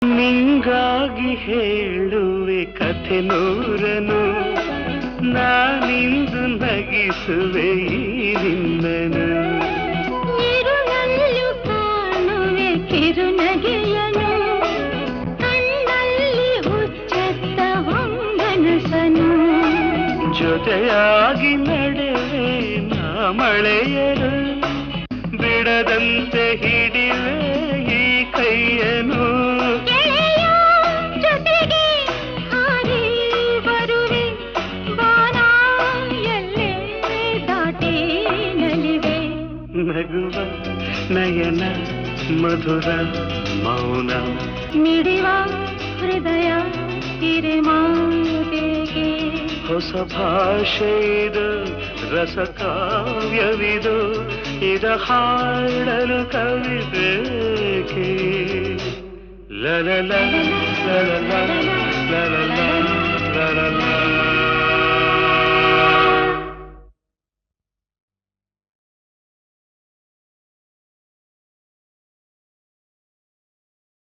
ನಿಂಗಾಗಿ ಹೇಳುವೆ ಕಥೆ ನೂರನು, ನಾನಿಂದು ನಗಿಸುವೆ ಈ ನಿನ್ನನು. ಇರುಳಲ್ಲೂ ಕಾಣುವೆ ಕಿರುನಗೆಯನು, ಕಣ್ಣಲ್ಲಿ ಹುಚ್ಚೆತ್ತ ಹೊಂಗನಸನು. ಜೊತೆಯಾಗಿ ನಡೆವೆ ನಾ ಮಳೆಯರು, ಬಿಡದಂತೆ ಹಿಡಿವೆ ಈ ಕೈಯನು. ಜೊತೆಗೆ ಹಾರಿ ಬರುವೆ ಬಾನ ಎಲ್ಲೇ ದಾಟಿ ನಲಿವೆ. ನಗುವ ನಯನ ಮಧುರ ಮೌನ, ಮಿಡಿವ ಹೃದಯ ಹಿರಿಮಾತೆಗೆ. ಹೊಸ ಭಾಷೆ ಇದು ರಸ ಕಾವ್ಯವಿದು, ಇದ ಹಾಡಲು ಕವಿಬೇಕೆ. ಲಲ ಲಲ ಲಲ ಲಲ ಲಲ ಲಲ ಲಲ.